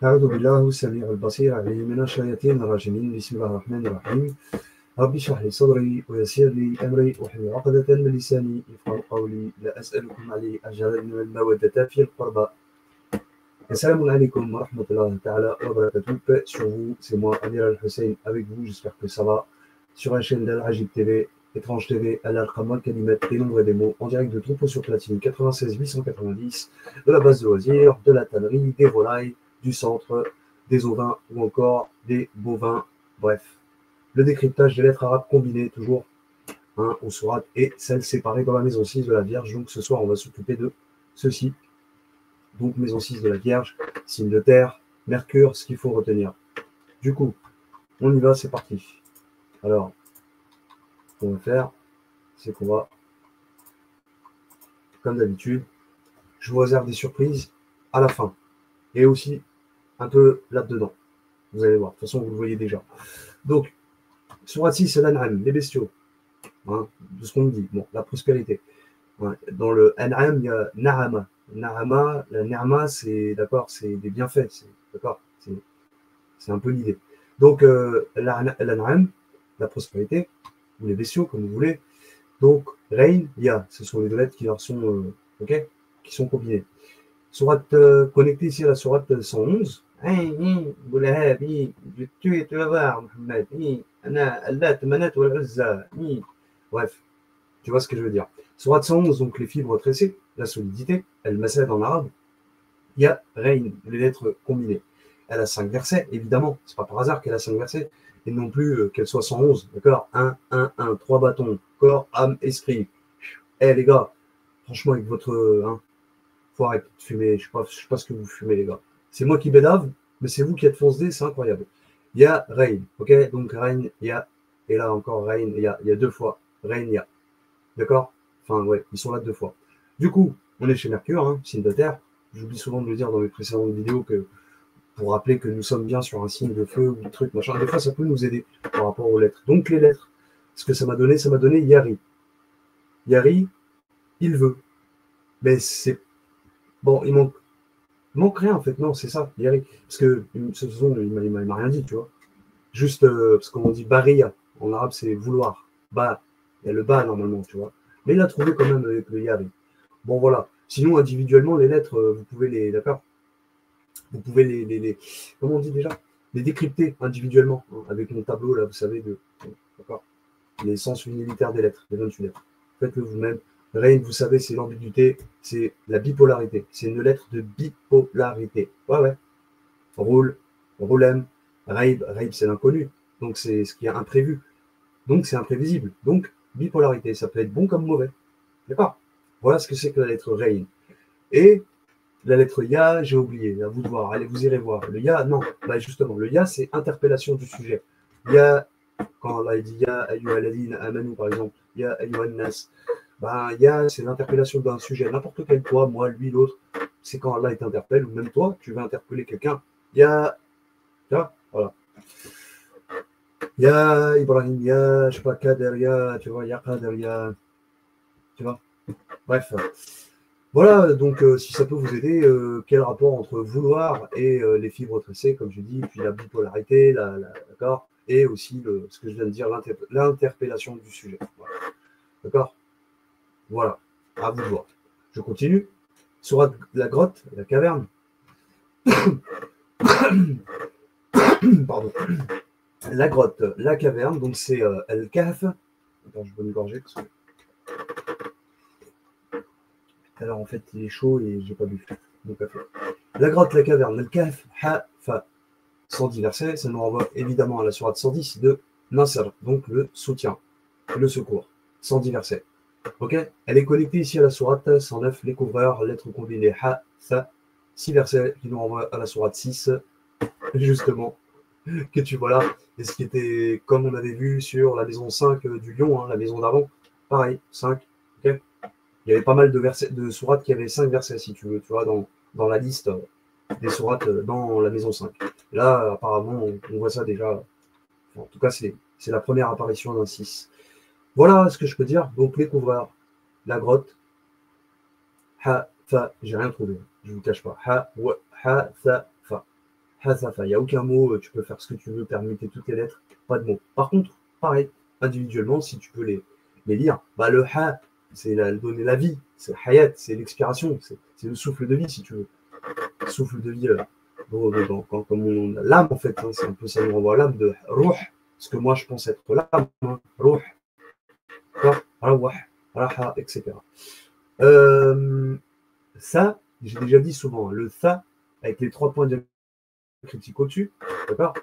أعوذ بالله السميع البصير من الشياطين الرجيمين بسم الله الرحمن الرحيم رب اشرح لي صدري ويسر لي أمري واحلل عقدة من لساني يفقهوا قولي لا أسألكم عليه أجرا من المودة في القربى. Assalamu alaikum wa rahmatullahi ta'ala wa barakatuh. Paix sur vous, c'est moi Amir Al-Hussein avec vous, j'espère que ça va. Sur la chaîne d'Al-Ajib TV, Étrange TV, Al-Alqama, Kalimat, des nombres et des mots, en direct de Troupeau sur Platine 96 890, de la base de loisirs, de la tannerie, des volailles, du centre, des ovins ou encore des bovins, bref. Le décryptage des lettres arabes combinées, toujours aux sourates et celles séparées dans la maison 6 de la Vierge. Donc ce soir, on va s'occuper de ceci. Donc maison 6 de la Vierge, signe de terre, Mercure, ce qu'il faut retenir. Du coup, on y va, c'est parti. Alors, ce qu'on va faire, c'est qu'on va, comme d'habitude, je vous réserve des surprises à la fin. Et aussi un peu là-dedans. Vous allez voir, de toute façon, vous le voyez déjà. Donc, Sourate 6, c'est l'An'am, les bestiaux. Hein, de ce qu'on me dit. Bon, la prospérité. Ouais. Dans le An'am, il y a Na'ama. Na'ama, la Ni'ma, c'est d'accord, c'est des bienfaits. D'accord, c'est un peu l'idée. Donc, l'An'am, la prospérité, ou les bestiaux, comme vous voulez. Donc, Rein, Ya, ce sont les deux lettres qui leur sont, qui sont combinées. Sourate connectée ici à la sourate 111. Tu vas voir, Mohamed. Bref, tu vois ce que je veux dire. Sourate 111, donc les fibres tressées, la solidité, elle masad en arabe. Il y a Rein, les lettres combinées. Elle a 5 versets, évidemment. C'est pas par hasard qu'elle a 5 versets. Et non plus qu'elle soit 111, d'accord. 1, 3 bâtons, corps, âme, esprit. Eh les gars, franchement, avec votre... faut arrêter de fumer, je sais pas ce que vous fumez, les gars. C'est moi qui bédave, mais c'est vous qui êtes foncé, c'est incroyable. Il y a Rein, ok. Donc Rein, il y a... Et là encore, Rein, il y a 2 fois. Rein, il y a. D'accord. Enfin, ouais, ils sont là 2 fois. Du coup, on est chez Mercure, hein, signe de terre. J'oublie souvent de le dire dans mes précédentes vidéos que pour rappeler que nous sommes bien sur un signe de feu ou de truc, machin. Des fois, ça peut nous aider par rapport aux lettres. Donc, les lettres, ce que ça m'a donné Yari. Yari, il veut. Mais c'est... Bon, il manque rien, en fait. Non, c'est ça, Yari. Parce que, ce façon, il m'a rien dit, tu vois. Juste, parce qu'on dit Baria. En arabe, c'est vouloir. Ba. Il y a le ba, normalement, tu vois. Mais il a trouvé quand même avec le Yari. Bon, voilà. Sinon, individuellement, les lettres, vous pouvez les... D'accord. Vous pouvez les comment on dit déjà, les décrypter individuellement, hein, avec mon tableau, là, vous savez, d'accord, les sens unitaires des lettres, les 28 lettres. Faites-le vous-même. Rein, vous savez, c'est l'ambiguïté, c'est la bipolarité. C'est une lettre de bipolarité. Ouais. Roule, roulem, raib, c'est l'inconnu. Donc, c'est ce qui est imprévu. Donc, c'est imprévisible. Donc, bipolarité. Ça peut être bon comme mauvais. D'accord. Voilà ce que c'est que la lettre Rein. Et la lettre Ya, j'ai oublié, à vous de voir, allez, vous irez voir. Le Ya, non, bah justement, le Ya, c'est interpellation du sujet. Ya, quand Allah dit Ya ayyuhalladhina amanu, par exemple, Ya ayyuhan nas, ben, Ya, c'est l'interpellation d'un sujet, n'importe quel, toi, moi, lui, l'autre, c'est quand Allah t'interpelle, ou même toi, tu veux interpeller quelqu'un, Ya, voilà. Ya Ibrahim, Ya, je sais pas, Kader, Ya, tu vois, Ya Kader, Ya, tu vois, bref. Voilà, donc si ça peut vous aider, quel rapport entre vouloir et les fibres tressées, comme je dis, puis la bipolarité, d'accord, et aussi ce que je viens de dire, l'interpellation du sujet. Voilà. D'accord. Voilà, à vous de voir. Je continue. Sourate la grotte, la caverne. Pardon. La grotte, la caverne, donc c'est El-Kahf. Attends, je vais me gorger parce que... Alors en fait, il est chaud et j'ai pas bu mon café. La grotte, la caverne, le Kahf, Ha, Fa. 110 versets, ça nous renvoie évidemment à la sourate 110 de Nasr, donc le soutien, le secours. 110 versets. Ok. Elle est connectée ici à la sourate 109, les couvreurs, lettres combinées Ha, Fa. 6 versets qui nous renvoient à la sourate 6, justement, que tu vois là. Et ce qui était, comme on avait vu sur la maison 5 du lion, hein, la maison d'avant, pareil, 5. Ok. Il y avait pas mal de versets, de sourates qui avaient 5 versets, si tu veux, tu vois, dans la liste des sourates dans la maison 5. Là, apparemment, on voit ça déjà. En tout cas, c'est la première apparition d'un 6. Voilà ce que je peux dire. Donc, les couvreurs, la grotte, Ha, Fa, j'ai rien trouvé, je ne vous cache pas. Ha, Wa, Ha, Fa, Fa. Hazafa. Il n'y a aucun mot, tu peux faire ce que tu veux, permuter toutes les lettres, pas de mots. Par contre, pareil, individuellement, si tu peux les lire, bah, le ha, c'est donner la vie, c'est hayat, c'est l'expiration, c'est le souffle de vie, si tu veux. Le souffle de vie, comme l'âme, en fait, hein, c'est un peu ça, nous renvoie à l'âme de ruh, ce que moi je pense être l'âme, hein, ruh, rawah, raha, etc. Ça, j'ai déjà dit souvent, le tha, avec les 3 points diacritiques au-dessus, d'accord?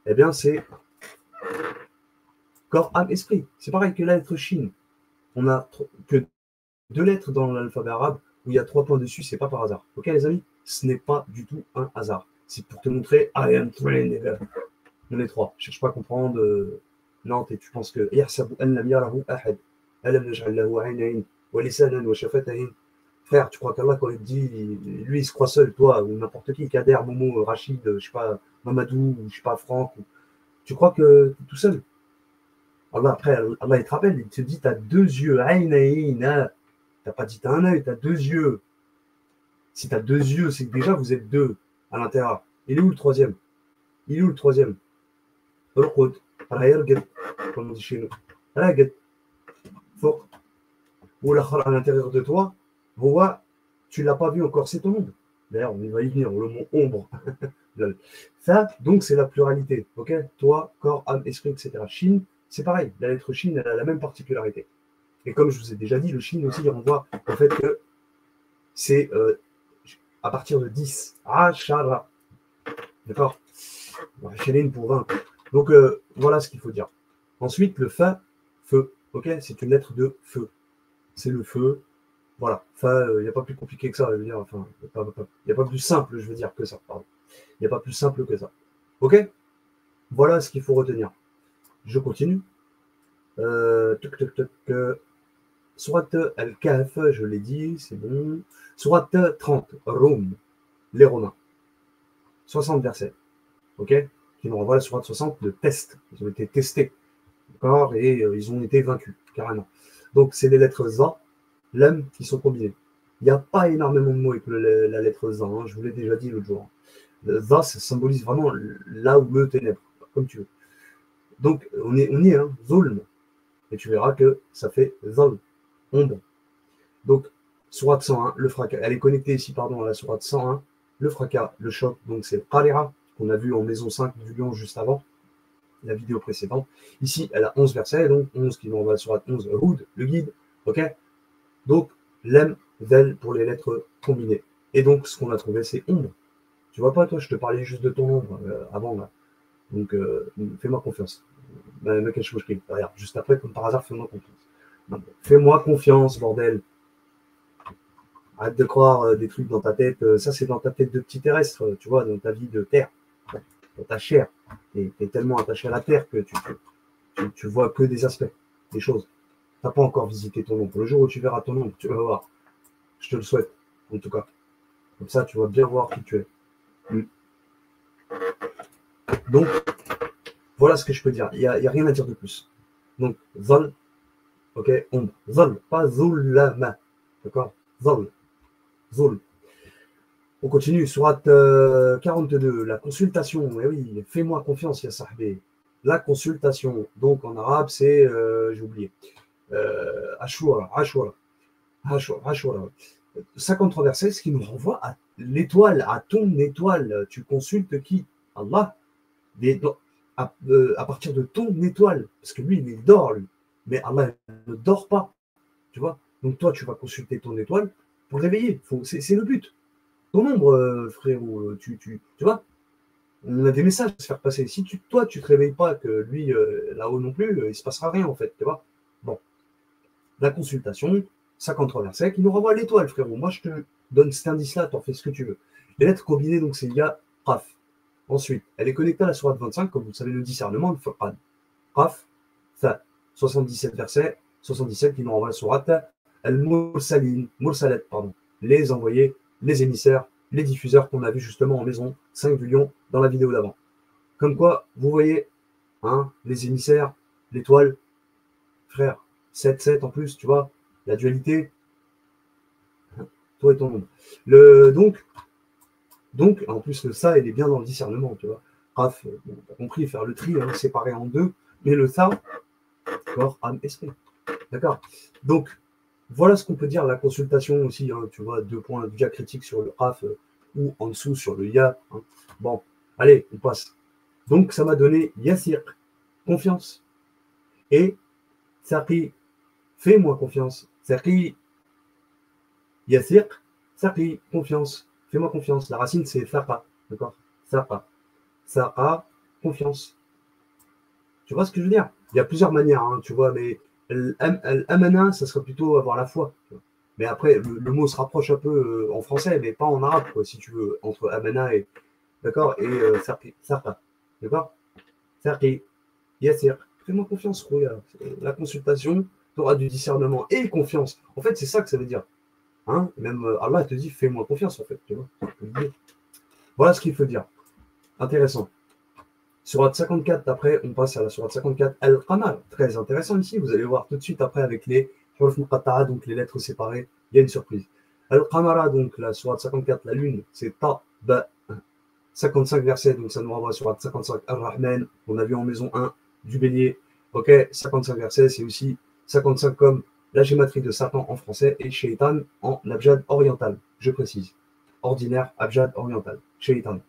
Eh bien, c'est corps, âme, esprit. C'est pareil que la lettre Shin. On a que 2 lettres dans l'alphabet arabe où il y a 3 points dessus, c'est pas par hasard. Ok, les amis? Ce n'est pas du tout un hasard. C'est pour te montrer I am trained. On est 3. Cherche pas à comprendre. Non, tu penses que frère, tu crois qu'Allah, quand il te dit, lui, il se croit seul, toi, ou n'importe qui, Kader, Momo, Rachid, je sais pas, Mamadou, ou je sais pas, Franck, tu crois que tu es tout seul? Allah, après, Allah, il te rappelle, il te dit, tu as 2 yeux. T'as pas dit t'as un œil, tu as 2 yeux. Si tu as 2 yeux, c'est que déjà, vous êtes 2 à l'intérieur. Il est où le troisième? Il est où le troisième? Comme on dit chez nous. Ou à l'intérieur de toi, tu ne l'as pas vu encore, c'est ton ombre. D'ailleurs, on va y venir, le mot ombre. Ça, donc, c'est la pluralité. Ok, toi, corps, âme, esprit, etc. Shin, c'est pareil. La lettre Shin, elle a la même particularité. Et comme je vous ai déjà dit, le Shin aussi, il renvoie au fait que c'est à partir de 10. Ashara. D'accord? Pour 20. Donc, voilà ce qu'il faut dire. Ensuite, le fa, feu. Ok, c'est une lettre de feu. C'est le feu. Voilà. Fa, il n'y a pas plus compliqué que ça. Il n'y a pas plus simple, je veux dire, que ça. Pardon. Il n'y a pas plus simple que ça. Ok? Voilà ce qu'il faut retenir. Je continue. Surat Al-Kahf, je l'ai dit, c'est bon. Surat 30, Rome, les Romains. 60 versets. Ok? Qui nous renvoie à la Surat 60, le test. Ils ont été testés. D'accord? Et ils ont été vaincus, carrément. Donc, c'est les lettres ZA, LAM qui sont combinées. Il n'y a pas énormément de mots avec la lettre ZA, hein, je vous l'ai déjà dit l'autre jour. Le ZA, ça symbolise vraiment là où le ténèbre, comme tu veux. Donc, on y est, hein, Zulm. Et tu verras que ça fait Zal, ombre. Donc, Surat 101, le fracas. Elle est connectée ici, pardon, à la Surat 101, le fracas, le choc. Donc, c'est le Qari'a, qu'on a vu en maison 5 du lion juste avant, la vidéo précédente. Ici, elle a 11 versets, donc 11 qui nous envoie sur la 11, Houd, le guide, ok? Donc, lem, vel pour les lettres combinées. Et donc, ce qu'on a trouvé, c'est ombre. Tu vois pas, toi, je te parlais juste de ton ombre avant, là. Donc, fais-moi confiance. Regarde, juste après, comme par hasard, fais-moi confiance. Fais-moi confiance, bordel. Arrête de croire des trucs dans ta tête. Ça, c'est dans ta tête de petit terrestre, tu vois, dans ta vie de terre, dans ta chair. Tu es tellement attaché à la terre que tu vois que des aspects, des choses. Tu n'as pas encore visité ton ombre. Le jour où tu verras ton ombre, tu vas voir. Je te le souhaite, en tout cas. Comme ça, tu vas bien voir qui tu es. Donc, voilà ce que je peux dire. Il n'y a rien à dire de plus. Donc, Zal, ok, ombre. Zal, pas Zulama. D'accord? Zal, Zul. On continue. Surat 42, la consultation. Eh oui, fais-moi confiance, ya sahbé. La consultation. Donc, en arabe, c'est, j'ai oublié. Ashura. 53 versets, ce qui nous renvoie à l'étoile, à ton étoile. Tu consultes qui? Allah. À partir de ton étoile. Parce que lui, il dort, lui. Mais Allah ne dort pas. Tu vois? Donc toi, tu vas consulter ton étoile pour réveiller. C'est le but. Ton ombre, frérot, tu vois? On a des messages à se faire passer. Si toi, tu te réveilles pas, que lui, là-haut non plus, il se passera rien, en fait. Tu vois? Bon. La consultation, 53 versets, qui nous renvoie à l'étoile, frérot. Moi, je te donne cet indice-là, t'en fais ce que tu veux. Les lettres combinées, donc c'est Ya, Qaf. Ensuite, elle est connectée à la sourate 25, comme vous le savez, le discernement, le Furqan. Qaf, Tha, 77 versets, 77 qui nous renvoie à la sourate Al-Mursalin, Mursalet, pardon. Les envoyés, les émissaires, les diffuseurs qu'on a vu justement en maison 5 du lion dans la vidéo d'avant. Comme quoi, vous voyez, hein, les émissaires, l'étoile, frère, 7-7 en plus, tu vois, la dualité, toi et ton monde. Donc, Donc, en plus, le ça, il est bien dans le discernement, tu vois. Raf, bon, t'as compris, faire le tri, hein, séparer en deux, mais le ça, corps, âme, esprit. D'accord. Donc, voilà ce qu'on peut dire, la consultation aussi, hein, tu vois, 2 points diacritiques sur le raf ou en dessous sur le ya. Hein. Bon, allez, on passe. Donc, ça m'a donné Yassir, confiance. Et Saqi, fais-moi confiance. Saqi, Yassir, Saqi, confiance. Fais-moi confiance. La racine, c'est Saqa. D'accord. Saqa. Saqa, confiance. Tu vois ce que je veux dire? Il y a plusieurs manières, hein, tu vois, mais l'amana, ça serait plutôt avoir la foi. Mais après, le mot se rapproche un peu en français, mais pas en arabe, quoi, si tu veux, entre amana et, d'accord, et sarqa. D'accord? Sarqi, yassir. Fais-moi confiance, regarde. La consultation, tu auras du discernement et confiance. En fait, c'est ça que ça veut dire. Hein? Même Allah te dit, fais-moi confiance, en fait, tu vois. Voilà ce qu'il faut dire. Intéressant. Surat 54, après, on passe à la Surat 54, Al-Qamar. Très intéressant ici, vous allez voir tout de suite après avec les huruf muqatta'a, donc les lettres séparées, il y a une surprise. Al-Qamara, donc la Surat 54, la lune, c'est Ta, Ba, 55 versets, donc ça nous renvoie à Surat 55, Ar-Rahman, on a vu en maison 1, du bélier. Ok, 55 versets, c'est aussi 55 comme la gématrie de Satan en français et Shaitan en abjad oriental, je précise. Ordinaire, abjad oriental, Shaitan.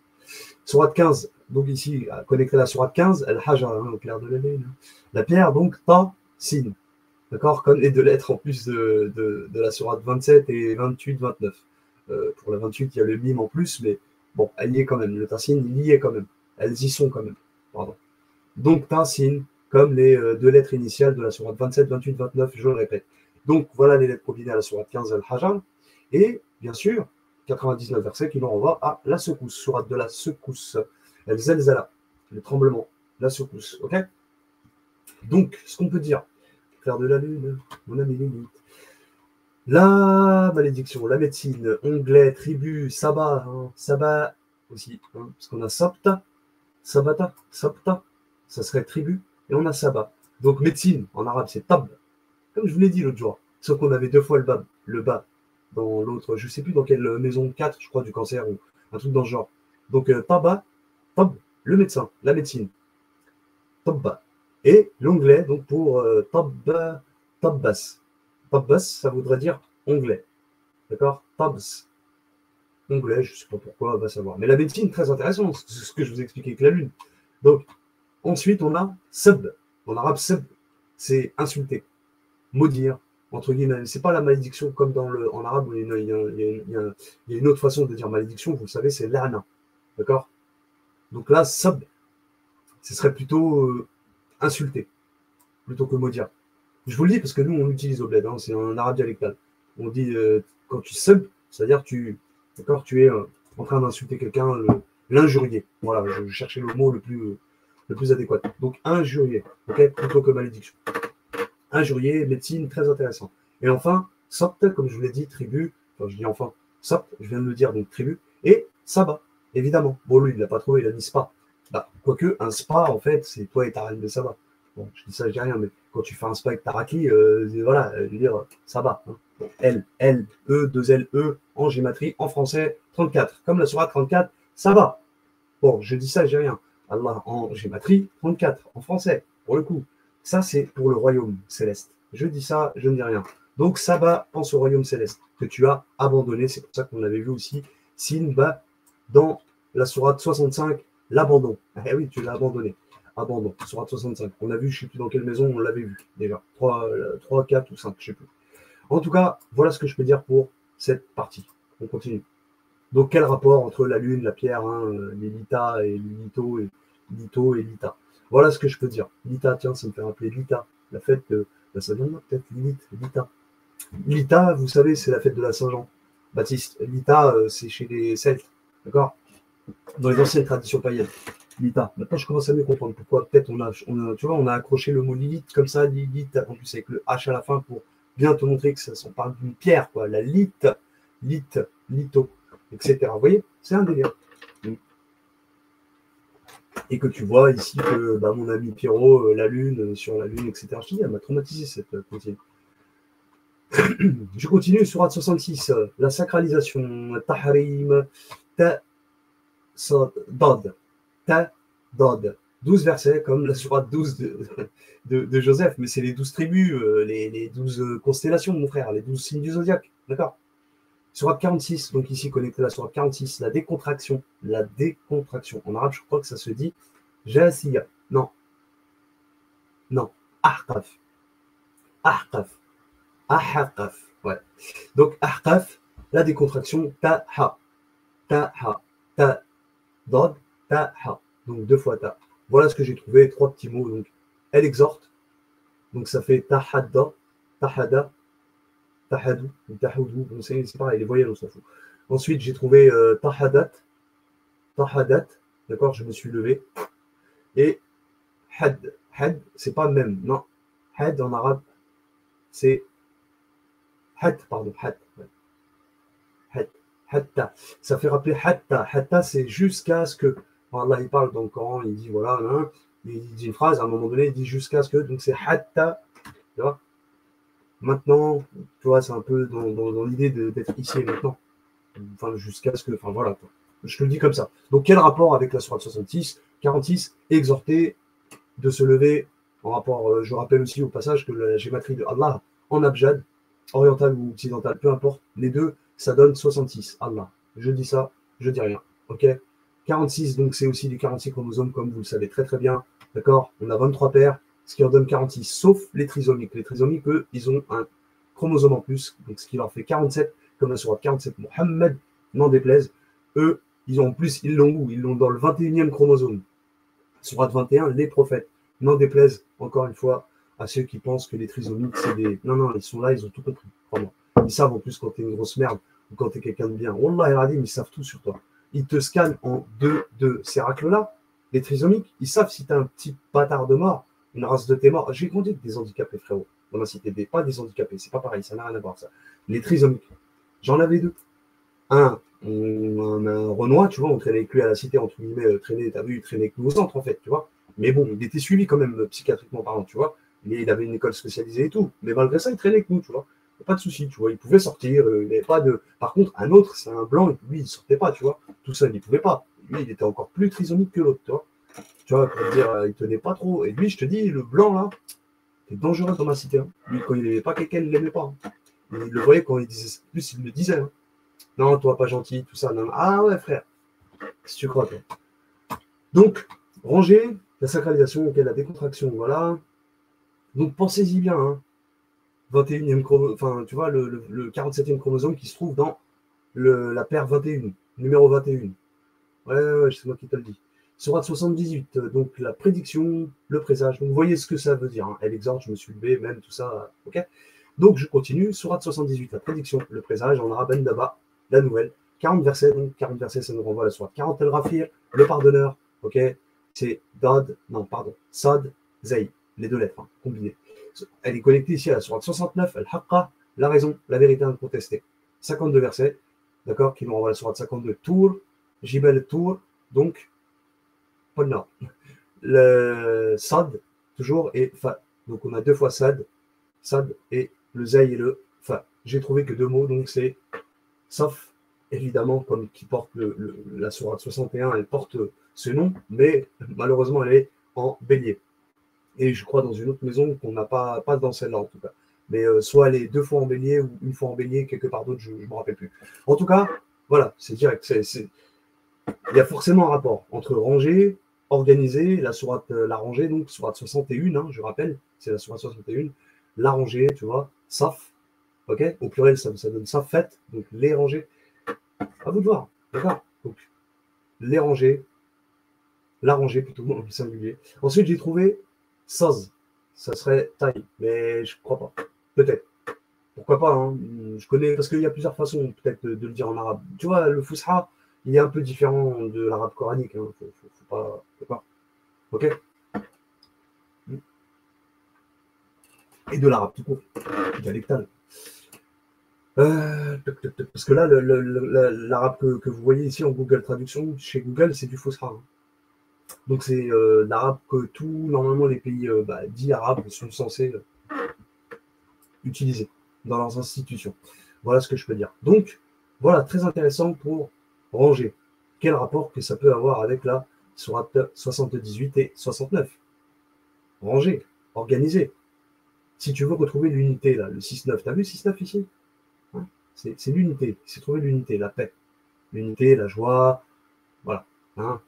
Sourate 15, donc ici, connecté à la Sourate 15, Al-Hajar, hein, au clair de la lune. La pierre, donc, Ta, Sin. D'accord. Comme les 2 lettres en plus de la Sourate 27 et 28, 29. Pour la 28, il y a le mime en plus, mais bon, elle y est quand même. Le Ta, Sin, il y est quand même. Elles y sont quand même. Pardon. Donc, Ta, Sin, comme les 2 lettres initiales de la Sourate 27, 28, 29, je le répète. Donc, voilà les lettres combinées à la Sourate 15, Al-Hajar. Et, bien sûr, 99 versets qui nous renvoient à la secousse, sourate de la secousse, el zelzala, le tremblement, la secousse, ok. Donc, ce qu'on peut dire, faire de la lune, mon ami Lilith, la malédiction, la médecine, onglet, tribu, sabbat, hein, sabbat aussi, hein, parce qu'on a sapta, sabata, sapta, ça serait tribu, et on a sabbat. Donc, médecine, en arabe, c'est tab, comme je vous l'ai dit l'autre jour, sauf qu'on avait 2 fois le bas dans l'autre, je ne sais plus dans quelle maison 4, je crois, du cancer, ou un truc dans ce genre. Donc, Taba, Tab, le médecin, la médecine, Tabba. Et l'onglet, donc pour Tabbas. Tabbas, ça voudrait dire onglet. D'accord. Tabs, onglet, je ne sais pas pourquoi, on va savoir. Mais la médecine, très intéressant, c'est ce que je vous expliquais avec la lune. Donc, ensuite, on a Sub. En arabe, Sub, c'est insulter, maudire, entre guillemets. C'est pas la malédiction comme en arabe, où il y a une autre façon de dire malédiction, vous le savez, c'est l'ana. D'accord. Donc là, sab, ce serait plutôt insulter, plutôt que maudire. Je vous le dis parce que nous, on l'utilise au bled, hein, c'est un arabe dialectal. On dit quand tu sub, c'est-à-dire tu es en train d'insulter quelqu'un, l'injurier. Voilà, je cherchais le mot le plus adéquat. Donc injurier, ok, plutôt que malédiction. Injurier, médecine, très intéressant. Et enfin, Sopt, comme je vous l'ai dit, tribu, enfin je dis enfin, Sopt, je viens de le dire, donc tribu, et Saba, évidemment. Bon, lui, il ne l'a pas trouvé, il a dit spa. Bah, quoique, un spa, en fait, c'est toi et ta reine de Saba. Bon, je dis ça, je dis rien, mais quand tu fais un spa avec ta raclie, voilà, je veux dire, Saba. Hein. Bon, L, L, E, 2 L, E, en gématrie, en français, 34. Comme la sourate 34, ça va. Bon, je dis ça, j'ai rien. Allah en gématrie, 34, en français, pour le coup. Ça, c'est pour le royaume céleste. Je dis ça, je ne dis rien. Donc, Saba pense au royaume céleste, que tu as abandonné. C'est pour ça qu'on avait vu aussi Sinba dans la sourate 65, l'abandon. Eh oui, tu l'as abandonné. Abandon, sourate 65. On a vu, je ne sais plus dans quelle maison, on l'avait vu déjà. 3, 4 ou 5, je ne sais plus. En tout cas, voilà ce que je peux dire pour cette partie. On continue. Donc, quel rapport entre la lune, la pierre, hein, les Lita et Lito et Lito et Lita. Voilà ce que je peux dire. Lita, tiens, ça me fait rappeler Lita, la fête de la Saint-Jean, peut-être Lilith, Lita. Lita, vous savez, c'est la fête de la Saint-Jean. Baptiste, Lita, c'est chez les Celtes, d'accord? Dans les anciennes traditions païennes. Lita. Maintenant, je commence à mieux comprendre pourquoi. Peut-être on a accroché le mot Lilith comme ça, Lilith, en plus avec le H à la fin pour bien te montrer que ça s'en parle d'une pierre, quoi. La lite, lito, etc. Vous voyez, c'est un délire. Et que tu vois ici que mon ami Pierrot, la lune, sur la lune, etc. Je te dis, elle m'a traumatisé cette continue. Je continue, sourate 66, la sacralisation, tahrim, Sod, Dod, Ta, Dod. 12 versets, comme la sourate 12 de Joseph, mais c'est les 12 tribus, les 12 constellations, mon frère, les 12 signes du zodiaque, d'accord? Sourate 46, donc ici connecté à la sourate 46, la décontraction. La décontraction. En arabe, je crois que ça se dit Jasiya. Non, non, Ahqaf. Ahqaf. Ahqaf. Ouais. Donc, Ahqaf, la décontraction, Ta-ha. Ta-ha. Ta, Dod, Ta-ha. Donc, 2 fois Ta. Voilà ce que j'ai trouvé, 3 petits mots. Donc, elle exhorte. Donc, ça fait Tahadda, Tahada, Tahadou, ou Tahoudou. Bon, c'est pareil, les voyelles, on s'en fout. Ensuite, j'ai trouvé Tahadat, Tahadat. D'accord, je me suis levé. Et Had. Had, c'est pas le même. Non. Had en arabe, c'est Had, pardon. Had. Ouais. Had. Hatta. Ça fait rappeler Hatta. Hatta, c'est jusqu'à ce que. Allah, il parle dans le Coran, il dit voilà, hein, il dit une phrase, à un moment donné, il dit jusqu'à ce que. Donc c'est Hatta. Tu vois. Maintenant, tu vois, c'est un peu dans l'idée d'être ici et maintenant. Enfin, jusqu'à ce que. Enfin, voilà. Je te le dis comme ça. Donc, quel rapport avec la sourate 66, 46, exhorter de se lever en rapport, je rappelle aussi au passage que la gématrie de Allah en abjad, oriental ou occidental, peu importe, les deux, ça donne 66. Allah. Je dis ça, je dis rien. Ok. 46, donc c'est aussi du 46 chromosomes, comme vous le savez très très bien. D'accord. On a 23 paires, ce qui en donne 46, sauf les trisomiques. Les trisomiques, eux, ils ont un chromosome en plus, donc ce qui leur fait 47, comme la sourate 47, Mohammed, n'en déplaise. Eux, ils ont en plus, ils l'ont où? Ils l'ont dans le 21e chromosome. Sourate 21, les prophètes. N'en déplaise, encore une fois, à ceux qui pensent que les trisomiques, c'est des. Non, non, ils sont là, ils ont tout compris. Vraiment. Ils savent en plus quand t'es une grosse merde ou quand t'es quelqu'un de bien. Wallah et Radim, ils savent tout sur toi. Ils te scannent en deux de ces racles-là, les trisomiques. Ils savent si t'es un petit bâtard de mort, une race de tes morts. J'ai grandi avec des handicapés, frérot. Dans ma cité, pas des handicapés, c'est pas pareil, ça n'a rien à voir, ça. Les trisomiques. J'en avais deux. Un Renoir, tu vois, on traînait avec lui à la cité, entre guillemets, traîner, t'as vu, il traînait avec nos centres, en fait, tu vois. Mais bon, il était suivi quand même, psychiatriquement parlant, tu vois. Il avait une école spécialisée et tout. Mais malgré ça, il traînait avec nous, tu vois. Pas de souci, tu vois. Il pouvait sortir, il n'avait pas de. Par contre, un autre, c'est un blanc, et lui, il ne sortait pas, tu vois. Tout seul, il ne pouvait pas. Lui, il était encore plus trisomique que l'autre, tu vois. Tu vois, pour dire, il tenait pas trop. Et lui, je te dis, le blanc, là, c'est dangereux dans ma cité. Hein. Lui, quand il n'aimait pas quelqu'un, il ne l'aimait pas. Hein. Il le voyait quand il disait. Plus, il le disait. Hein. Non, toi, pas gentil, tout ça. Non, non. Ah ouais, frère. Si tu crois, toi. Donc, ranger, la sacralisation, okay, la décontraction, voilà. Donc, pensez-y bien. Hein. 21e chromosome, enfin, tu vois, le 47e chromosome qui se trouve dans la paire 21, numéro 21. Ouais, c'est moi qui te le dis. Sourate 78, donc la prédiction, le présage. Donc, vous voyez ce que ça veut dire. Hein. Elle exhorte, je me suis levé, même tout ça. Ok. Donc, je continue. Sourate 78, la prédiction, le présage, en arabe, Daba, la nouvelle. 40 versets, donc 40 versets, ça nous renvoie à la sourate 40, el-Rafir, le pardonneur. Ok. C'est Dad, non, pardon, Sad, Zay, les deux lettres, hein, combinées. Elle est connectée ici à la sourate 69, Al-Haqqa, la raison, la vérité incontestée. 52 versets, d'accord, qui nous renvoie à la sourate 52, Tour, Jibel Tour, donc, pas le nord. Le Sad, toujours, et Fa. Donc on a deux fois Sad, Sad et le Zay et le Fa. J'ai trouvé que deux mots, donc c'est sauf, évidemment, comme qui porte la sourate 61, elle porte ce nom, mais malheureusement, elle est en bélier. Et je crois dans une autre maison qu'on n'a pas dans celle-là en tout cas. Mais soit elle est deux fois en bélier ou une fois en bélier, quelque part d'autre, je ne me rappelle plus. En tout cas, voilà, c'est direct. Il y a forcément un rapport entre ranger, organiser, la sourate, la rangée, donc sourate 61, hein, je rappelle, c'est la sourate 61, la rangée, tu vois, saf, ok, au pluriel, ça donne safet, donc les rangées. À vous de voir, d'accord. Donc, les rangées, la rangée plutôt, au singulier. Ensuite, j'ai trouvé saz, ça serait taille, mais je crois pas. Peut-être. Pourquoi pas, hein. Je connais, parce qu'il y a plusieurs façons peut-être de le dire en arabe. Tu vois, le fusha, il est un peu différent de l'arabe coranique. Hein. Faut pas. Ok. Et de l'arabe tout court, dialectal. Parce que là, l'arabe que vous voyez ici en Google Traduction, chez Google, c'est du fusha. Hein. Donc c'est l'arabe que normalement, les pays dits arabes sont censés utiliser dans leurs institutions. Voilà ce que je peux dire. Donc, voilà, très intéressant pour ranger. quel rapport que ça peut avoir avec la sourate 78 et 69? Ranger, organiser. Si tu veux retrouver l'unité, là, le 6-9, tu as vu 6-9 ici? Hein, c'est l'unité, c'est trouver l'unité, la paix. L'unité, la joie, voilà. Hein,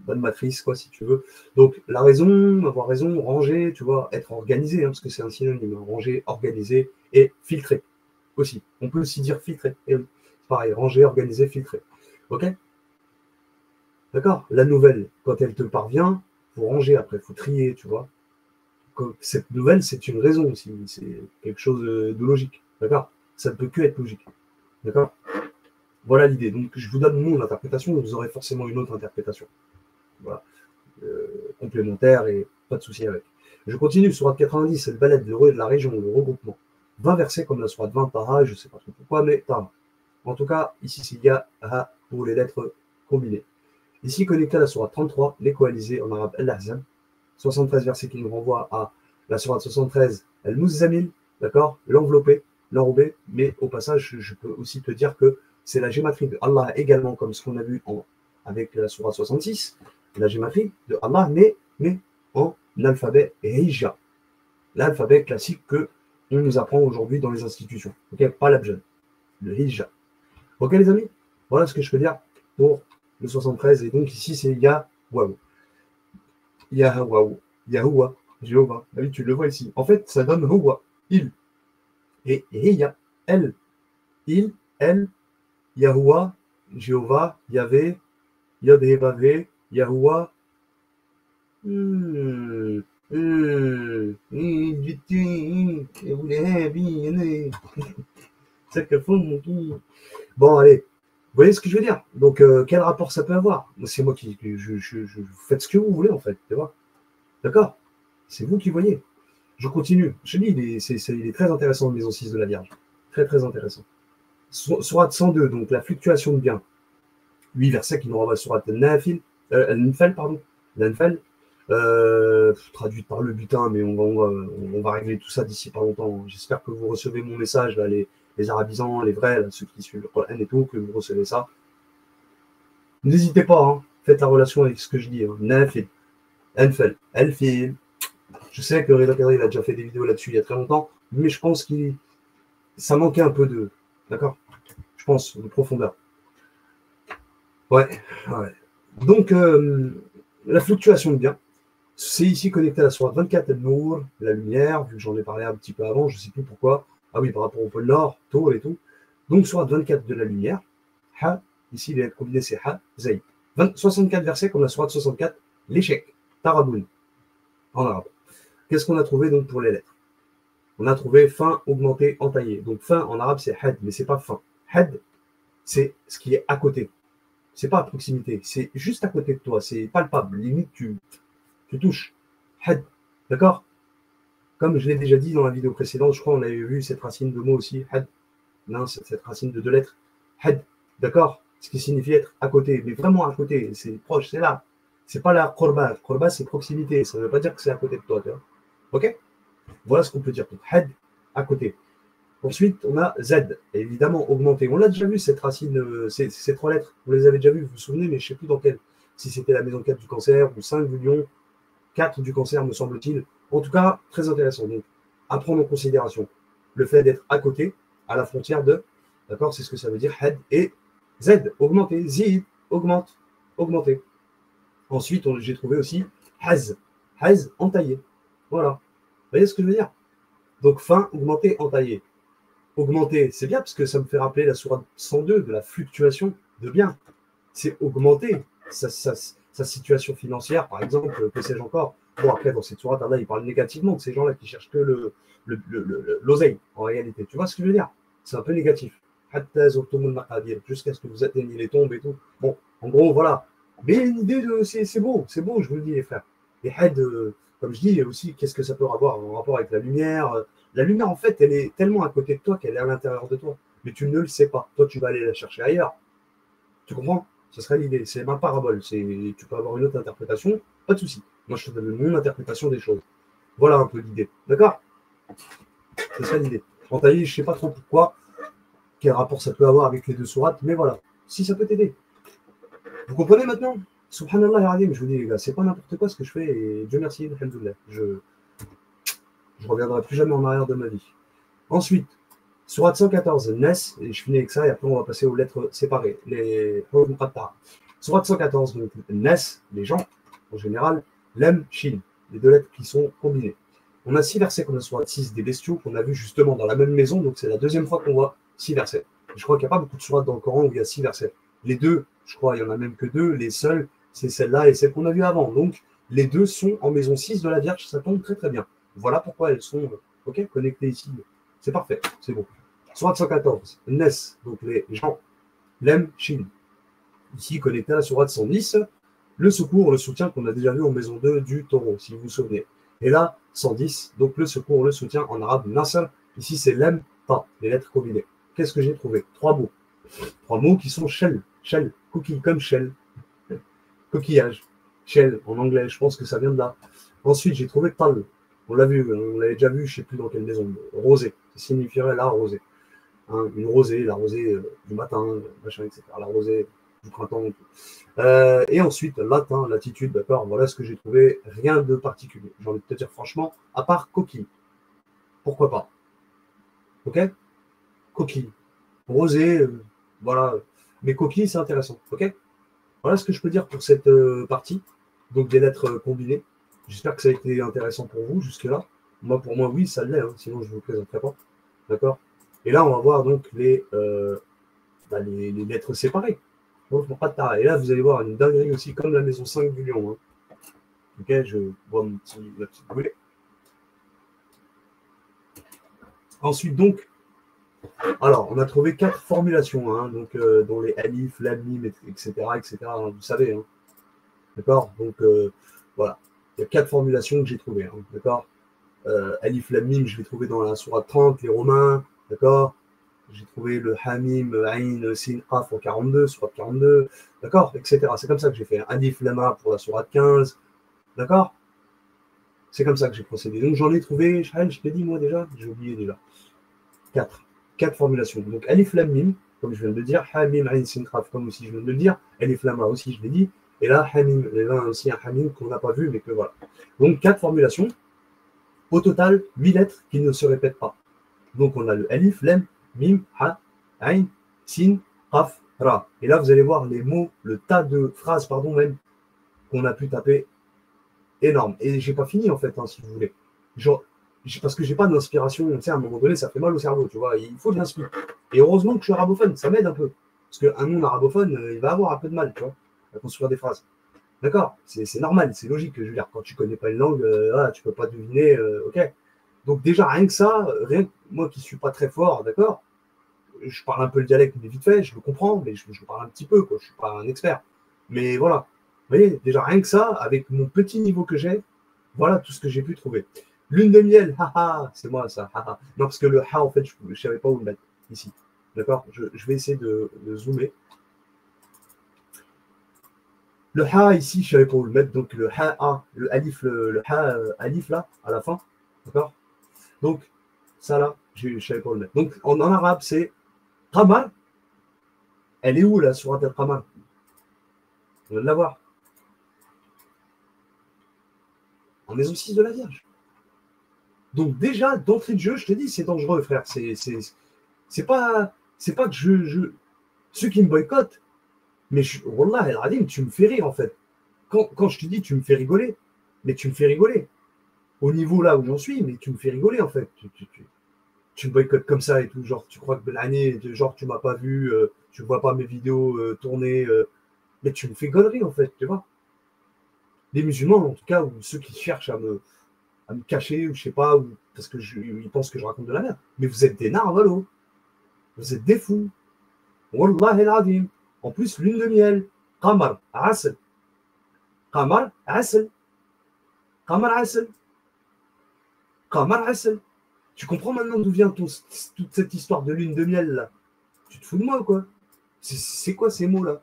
bonne matrice, quoi, si tu veux. Donc, la raison, avoir raison, ranger, tu vois, être organisé, hein, parce que c'est un synonyme, hein, ranger, organiser et filtrer aussi. On peut aussi dire filtrer. Et oui, c'est pareil, ranger, organiser, filtrer. OK? D'accord? La nouvelle, quand elle te parvient, il faut ranger après, il faut trier, tu vois. Cette nouvelle, c'est une raison aussi, c'est quelque chose de logique. D'accord? Ça ne peut que être logique. D'accord? Voilà l'idée. Donc, je vous donne mon interprétation, vous aurez forcément une autre interprétation. Voilà. Complémentaire et pas de souci avec. Je continue, sourate 90, c'est le ballet de l'heureux de la région, le regroupement. 20 versets comme la sourate 20 para, je ne sais pas trop pourquoi, mais Tara. En tout cas, ici, c'est Ya, Ha pour les lettres combinées. Ici, connecté à la sourate 33, les coalisés en arabe Al-Ahzab, 73 versets qui nous renvoient à la sourate 73, Al-Muzzamil, d'accord, l'enveloppé, l'enrobé, mais au passage, je peux aussi te dire que c'est la gématrie de Allah également, comme ce qu'on a vu avec la sourate 66, la gématrie de Allah, mais en alphabet Hija, l'alphabet classique que on nous apprend aujourd'hui dans les institutions. Ok, pas l'abjad, le Hija. Ok, les amis, voilà ce que je peux dire pour le 73. Et donc ici, c'est Yahweh. Yahweh. Yahuwah. Jéhovah. Ah oui, tu le vois ici. En fait, ça donne Huwa. Il. Et Hiya. Elle. Il. Elle. Yahuwah. Jéhovah. Yahvé. Yodhévavé. Yahuwah. Bon, allez. Vous voyez ce que je veux dire? Donc, quel rapport ça peut avoir? C'est moi qui. Faites ce que vous voulez, en fait. Tu vois? D'accord? C'est vous qui voyez. Je continue. Je dis, il est très intéressant, le maison 6 de la Vierge. Très, très intéressant. Sourate 102, donc la fluctuation de biens. 8 versets qui nous renvoient sur Al-Nfal, pardon. L'Anfal. Traduite par le butin, mais on va régler tout ça d'ici pas longtemps. J'espère que vous recevez mon message, là, les arabisants, les vrais, là, ceux qui suivent le Coran et tout, que vous recevez ça. N'hésitez pas, hein, faites la relation avec ce que je dis. Hein. Nafil, Anfal, Alfil. Je sais que Reda Kadri, il a déjà fait des vidéos là-dessus il y a très longtemps, mais je pense que ça manquait un peu de. D'accord? Je pense, de profondeur. Ouais, ouais. Donc, la fluctuation de biens. C'est ici connecté à la sourate 24, Nour, la lumière, vu que j'en ai parlé un petit peu avant, je ne sais plus pourquoi. Ah oui, par rapport au pôle Nord, Tour et tout. Donc, sourate 24 de la lumière, Ha, ici les lettres combinées c'est Ha, Zaï. 64 versets comme la sourate 64, l'échec, Taraboun, en arabe. Qu'est-ce qu'on a trouvé donc pour les lettres? On a trouvé fin, augmenté, entaillé. Donc, fin en arabe c'est Had, mais c'est pas fin. Had, c'est ce qui est à côté. C'est pas à proximité, c'est juste à côté de toi, c'est palpable. Limite, tu touches. Had, d'accord? Comme je l'ai déjà dit dans la vidéo précédente, je crois qu'on avait vu cette racine de mots aussi, had. Non, cette racine de deux lettres, had, d'accord? Ce qui signifie être à côté, mais vraiment à côté, c'est proche, c'est là. C'est pas la korba. Korba, c'est proximité, ça ne veut pas dire que c'est à côté de toi, tu vois. Ok? Voilà ce qu'on peut dire. Donc, had, à côté. Ensuite, on a Z, évidemment augmenté. On l'a déjà vu, cette racine, ces trois lettres. Vous les avez déjà vues, vous vous souvenez, mais je ne sais plus dans quelle. Si c'était la maison 4 du cancer, ou 5 du lion, 4 du cancer, me semble-t-il. En tout cas, très intéressant. Donc, à prendre en considération le fait d'être à côté, à la frontière de, d'accord, c'est ce que ça veut dire, head et Z, augmenter, zid, augmente, augmenter. Ensuite, j'ai trouvé aussi haz, entaillé. Voilà. Vous voyez ce que je veux dire? Donc, fin, augmenter, entaillé. Augmenter, c'est bien parce que ça me fait rappeler la sourate 102 de la fluctuation de biens. C'est augmenter sa situation financière, par exemple, que sais-je encore. Bon, après, dans cette sourate, là, il parle négativement de ces gens-là qui cherchent que l'oseille, en réalité. Tu vois ce que je veux dire? C'est un peu négatif. Jusqu'à ce que vous atteigniez les tombes et tout. Bon, en gros, voilà. Mais l'idée, c'est beau, je vous le dis, les frères. Et head, comme je dis aussi, qu'est-ce que ça peut avoir en rapport avec la lumière? La lumière, en fait, elle est tellement à côté de toi qu'elle est à l'intérieur de toi. Mais tu ne le sais pas. Toi, tu vas aller la chercher ailleurs. Tu comprends? Ce serait l'idée. C'est ma parabole. Tu peux avoir une autre interprétation. Pas de souci. Moi, je te donne mon interprétation des choses. Voilà un peu l'idée. D'accord? Ce serait l'idée. Entaillé, je ne sais pas trop pourquoi, quel rapport ça peut avoir avec les deux sourates, mais voilà. Si ça peut t'aider. Vous comprenez maintenant? Subhanallah al-Azim, je vous dis les gars, c'est pas n'importe quoi ce que je fais et Dieu merci, alhamdoulilah. Je reviendrai plus jamais en arrière de ma vie. Ensuite, Surat 114, Nes, et je finis avec ça, et après on va passer aux lettres séparées, les Surat 114, donc Nes, les gens, en général, Lem, Shin, les deux lettres qui sont combinées. On a 6 versets comme la Surat 6 des bestiaux qu'on a vu justement dans la même maison, donc c'est la deuxième fois qu'on voit 6 versets. Je crois qu'il n'y a pas beaucoup de sourates dans le Coran où il y a 6 versets. Les deux, je crois, il n'y en a même que 2, les seuls, c'est celle-là et celle qu'on a vue avant. Donc, les deux sont en maison 6 de la Vierge, ça tombe très très bien. Voilà pourquoi elles sont connectées ici. C'est parfait, c'est bon. Surat 114, Nes, donc les gens, Lem, Shin. Ici, connecté à la Surat 110, le secours, le soutien qu'on a déjà vu en maison 2 du taureau, si vous vous souvenez. Et là, 110, donc le secours, le soutien en arabe, Nasr. Ici, c'est Lem, Ta, les lettres combinées. Qu'est-ce que j'ai trouvé? 3 mots. 3 mots qui sont shell, cookie, comme shell, coquillage, shell en anglais, je pense que ça vient de là. Ensuite, j'ai trouvé tal, on l'a vu, on l'avait déjà vu, je ne sais plus dans quelle maison, rosée, ça signifierait la rosée. Hein, une rosée, la rosée du matin, machin, etc. La rosée du printemps. Et ensuite, latin, latitude, d'accord, voilà ce que j'ai trouvé, rien de particulier. J'ai envie de te dire franchement, à part coquille. Pourquoi pas? Ok? Coquille. Rosée, voilà. Mais coquille, c'est intéressant. Ok? Voilà ce que je peux dire pour cette partie. Donc des lettres combinées. J'espère que ça a été intéressant pour vous jusque-là. Moi, pour moi, oui, ça l'est. Hein, sinon, je ne vous présenterai pas. D'accord? Et là, on va voir donc les lettres séparées. Donc, et là, vous allez voir une dinguerie aussi, comme la maison 5 du lion. Hein. Ok, je vois ma petite boulet. Ensuite, donc, alors, on a trouvé 4 formulations, hein, donc, dont les alif, lam, mim, etc., etc. Hein, vous savez. Hein. D'accord? Donc, voilà. Il y a 4 formulations que j'ai trouvées. Hein, d'accord? Alif, lam, mim, je l'ai trouvé dans la sourate 30, les Romains. D'accord? J'ai trouvé le Hamim, Ain, Sin, Qaf en 42, sourate 42, d'accord, etc. C'est comme ça que j'ai fait. Alif, Lama pour la sourate 15, d'accord. C'est comme ça que j'ai procédé. Donc j'en ai trouvé, je l'ai dit moi déjà, j'ai oublié déjà. 4. 4 formulations. Donc Alif, Lam, Mim, comme je viens de le dire, Hamim, Ain, Sin, Qaf, comme aussi je viens de le dire. Alif, Lama aussi, je l'ai dit. Et là, Hamim, il y a aussi un Hamim qu'on n'a pas vu, mais que voilà. Donc 4 formulations. Au total, 8 lettres qui ne se répètent pas. Donc on a le Alif, Lam, Mim, Ha, Ain, Sin, Qaf, Ra. Et là, vous allez voir les mots, le tas de phrases, pardon, même, qu'on a pu taper, énorme. Et j'ai pas fini, en fait, hein, si vous voulez. Parce que j'ai pas d'inspiration, tu sais, à un moment donné, ça fait mal au cerveau, tu vois. Il faut que j'inspire. Et heureusement que je suis arabophone, ça m'aide un peu. Parce qu'un non-arabophone, il va avoir un peu de mal, tu vois, à construire des phrases. D'accord? C'est normal, c'est logique. Je veux dire, quand tu connais pas une langue, tu peux pas deviner, ok. Donc déjà, rien que ça, moi qui suis pas très fort, d'accord, je parle un peu le dialecte, mais vite fait, je le comprends, mais je parle un petit peu, quoi. Je suis pas un expert. Mais voilà, vous voyez, déjà rien que ça, avec mon petit niveau que j'ai, voilà tout ce que j'ai pu trouver. Lune de miel, haha, c'est moi ça, haha. Non, parce que le ha, en fait, je ne savais pas où le mettre, ici. D'accord, je vais essayer de zoomer. Le ha, ici, je ne savais pas où le mettre, donc le ha, le alif, le ha, alif là, à la fin, d'accord. Donc, ça là, je ne savais pas où le mettre. Donc, en arabe, c'est Qamar. Elle est où la sourate al-Qamar? On vient de la voir. En maison 6 de la Vierge. Donc déjà, d'entrée de jeu, je te dis, c'est dangereux, frère. C'est pas que ceux qui me boycottent, mais Wallah, El Radim, tu me fais rire, en fait. Quand je te dis, tu me fais rigoler, mais tu me fais rigoler. Au niveau là où j'en suis, mais tu me fais rigoler, en fait. Tu me boycottes comme ça et tout. Genre, tu crois que l'année, genre, tu m'as pas vu, tu vois pas mes vidéos tourner. Mais tu me fais gonnerie, en fait, tu vois. Les musulmans, en tout cas, ou ceux qui cherchent à me cacher, ou je sais pas, ou, parce qu'ils pensent que je raconte de la merde. Mais vous êtes des narvalos. Vous êtes des fous. Wallah el adim. En plus, lune de miel. Qamar, asl. Qamar, asl. Qamar, asl. Qamar, asl. Tu comprends maintenant d'où vient toute cette histoire de lune de miel, là? Tu te fous de moi, quoi? C'est quoi ces mots-là?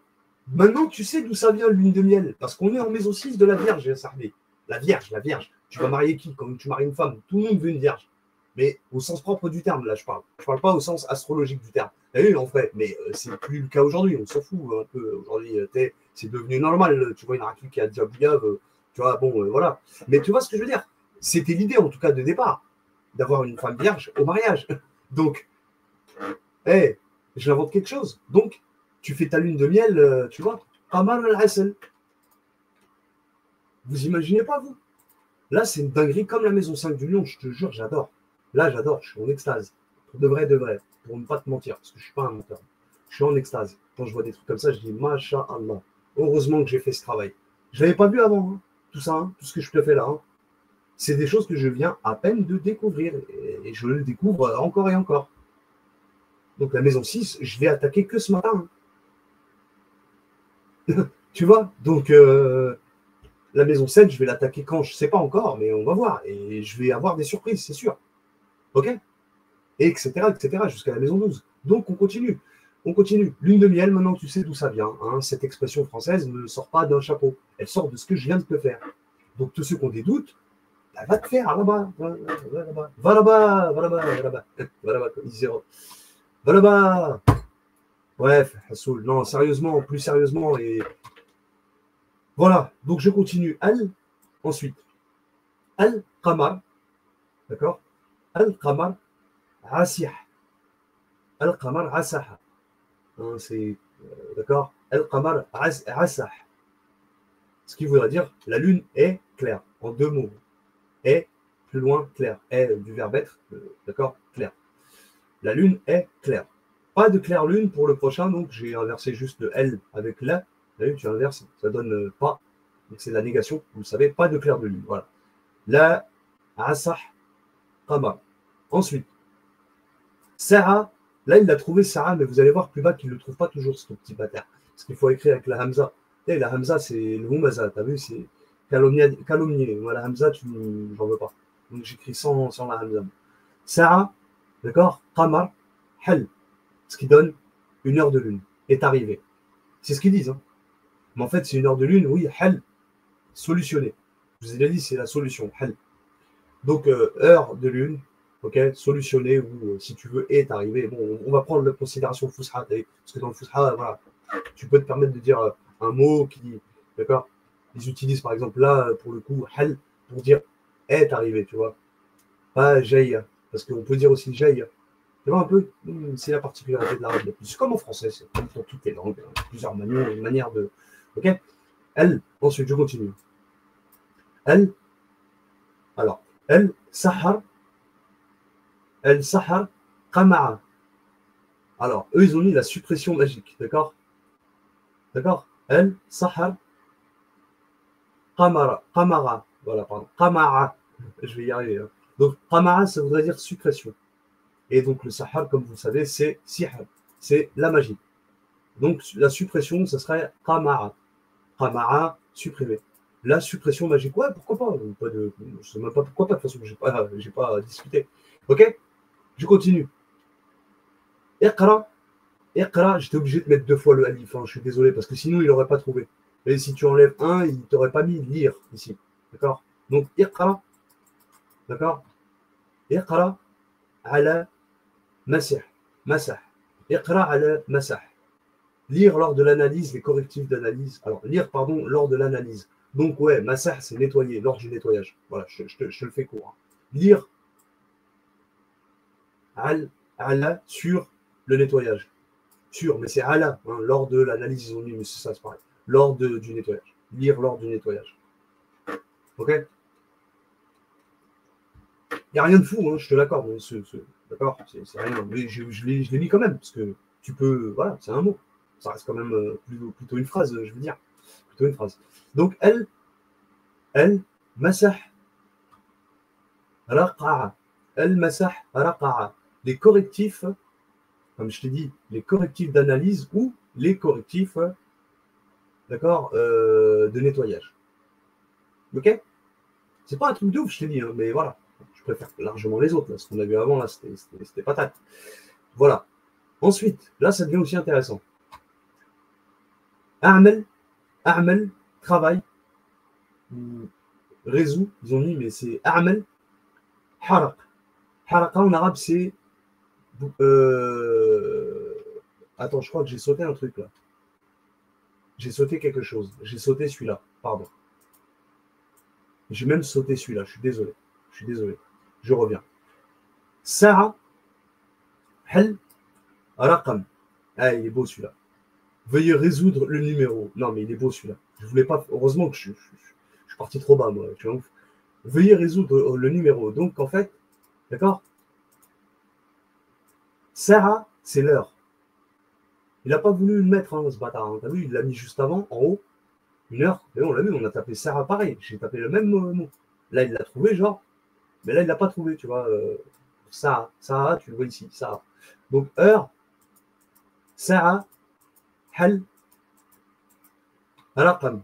Maintenant, tu sais d'où ça vient, lune de miel. Parce qu'on est en maison 6 de la Vierge, Sarvé. La Vierge, la Vierge. Tu vas marier qui quand tu maries une femme? Tout le monde veut une Vierge. Mais au sens propre du terme, là, je parle. Je parle pas au sens astrologique du terme. T'as vu, en vrai, mais c'est plus le cas aujourd'hui. On s'en fout un peu aujourd'hui. C'est devenu normal. Tu vois une raclée qui a déjà bouillave, tu vois, bon, voilà. Mais tu vois ce que je veux dire? C'était l'idée, en tout cas, de départ, d'avoir une femme vierge au mariage. Donc, hey, j'invente quelque chose. Donc, tu fais ta lune de miel, tu vois, Qamar al-Asal. Vous imaginez pas, vous? Là, c'est une dinguerie comme la maison 5 du Lion, je te jure, j'adore. Là, j'adore, je suis en extase. De vrai, pour ne pas te mentir, parce que je ne suis pas un menteur. Je suis en extase. Quand je vois des trucs comme ça, je dis, Masha'Allah. Heureusement que j'ai fait ce travail. Je ne l'avais pas vu avant, hein, tout ça, hein, tout ce que je te fais là. Hein. C'est des choses que je viens à peine de découvrir. Et je le découvre encore et encore. Donc la maison 6, je vais attaquer que ce matin. Hein. Tu vois? Donc la maison 7, je vais l'attaquer quand, je ne sais pas encore, mais on va voir. Et je vais avoir des surprises, c'est sûr. OK? Et etc., jusqu'à la maison 12. Donc on continue. On continue. Lune de miel, maintenant tu sais d'où ça vient. Hein. Cette expression française ne sort pas d'un chapeau. Elle sort de ce que je viens de te faire. Donc tous ceux qui ont des doutes, bah, va te faire là-bas. Va là-bas. Va là-bas. Va là-bas. Va là-bas. Va là-bas, comme disait. Va là-bas. Bref, Hassoul. Non, sérieusement, plus sérieusement. Et voilà. Donc je continue. Ensuite. Al-Qamar. D'accord? Al-Qamar. Asih. Al-Qamar Asah. Hein, c'est d'accord. Al-Qamar Asah. Ce qui voudrait dire la lune est claire. En deux mots. Est plus loin clair. Est du verbe être. D'accord. Clair. La lune est claire. Pas de claire lune pour le prochain, donc j'ai inversé juste le L avec la. Là, tu inverses, ça donne pas. Donc c'est la négation. Vous le savez, pas de clair de lune. Voilà. La Asah Qamar. Ensuite, Sarah. Là, il l'a trouvé Sarah, mais vous allez voir plus bas qu'il ne le trouve pas toujours, ce petit bâtard. Parce qu'il faut écrire avec la Hamza. Et la Hamza, c'est le Humaza, t'as vu, c'est calomnier. Moi, la Hamza, j'en veux pas. Donc j'écris sans la Hamza. Sarah, d'accord, Qamar, Hal, ce qui donne une heure de lune, est arrivé. C'est ce qu'ils disent. Hein. Mais en fait, c'est une heure de lune, oui, Hal, solutionné. Je vous ai dit, c'est la solution, Hal. Donc, heure de lune, ok, solutionné, ou si tu veux, est arrivé. Bon, on va prendre la considération Fusha, parce que dans le Fusha, voilà, tu peux te permettre de dire un mot qui, d'accord, ils utilisent par exemple là, pour le coup, hal, pour dire est arrivé, tu vois, pas jaï, parce qu'on peut dire aussi jaï. Tu vois un peu, c'est la particularité de l'arabe. C'est comme en français, c'est comme dans toutes les langues, hein, plusieurs manières de. Ok. Elle, ensuite, je continue. Elle, alors, elle, Sahar, Qama'a. Alors, eux, ils ont mis la suppression magique, d'accord? D'accord? Elle, Sahar, Qamara. Voilà, pardon. Qama'a. Je vais y arriver. Hein. Donc, Qama'a, ça voudrait dire suppression. Et donc, le Sahar, comme vous le savez, c'est Sihr. C'est la magie. Donc, la suppression, ça serait Qama'a. Qama'a, supprimer. La suppression magique, ouais, pourquoi pas, je ne sais même pas pourquoi pas, de toute façon, j'ai pas discuté. Ok. Je continue. Iqra, Iqra, j'étais obligé de mettre deux fois le alif, hein, je suis désolé, parce que sinon, il n'aurait pas trouvé. Et si tu enlèves un, il ne t'aurait pas mis lire ici. D'accord. Donc, Iqra, d'accord. Iqra ala masih. Masah. Iqra ala masah. Lire lors de l'analyse, les correctifs d'analyse. Alors, lire, pardon, lors de l'analyse. Donc, ouais, masah, c'est nettoyer, lors du nettoyage. Voilà, je te le fais court. Hein. Lire ala sur le nettoyage. Sur, mais c'est ala, hein, lors de l'analyse, ils ont mis, mais c'est ça, c'est pareil. Lors du nettoyage. Lire lors du nettoyage. Ok. Il n'y a rien de fou, hein, je te l'accorde. D'accord, c'est rien. Mais je l'ai mis quand même, parce que tu peux. Voilà, c'est un mot. Ça reste quand même plutôt une phrase, je veux dire. Plutôt une phrase. Donc, masah, raqa'a. Masah, raqa'a. Les correctifs, comme je t'ai dit, les correctifs d'analyse ou les correctifs, d'accord, de nettoyage. Ok. C'est pas un truc de ouf, je t'ai dit, hein, mais voilà. Je préfère largement les autres. Là. Ce qu'on a vu avant, là, c'était patate. Voilà. Ensuite, là, ça devient aussi intéressant. A'mal, travail, résout, ils ont mis, mais c'est A'mal, haraq. Haraqa en arabe, c'est. Attends, je crois que j'ai sauté un truc là. J'ai sauté quelque chose. J'ai sauté celui-là. Pardon. J'ai même sauté celui-là. Je suis désolé. Je suis désolé. Je reviens. Sa'a, hal, raqam. Ah, il est beau celui-là. Veuillez résoudre le numéro. Non, mais il est beau celui-là. Je voulais pas. Heureusement que je suis parti trop bas, moi. Tu vois. Veuillez résoudre le numéro. Donc, en fait, d'accord. Sa'a, c'est l'heure. Il n'a pas voulu le mettre, hein, ce bâtard. Hein. T'as vu, il l'a mis juste avant, en haut. Une heure. Et on l'a vu, on a tapé Sarah pareil. J'ai tapé le même mot. Là, il l'a trouvé, genre. Mais là, il l'a pas trouvé, tu vois. Sarah, tu le vois ici, Sarah. Donc, heure, Sarah, hal, raqam.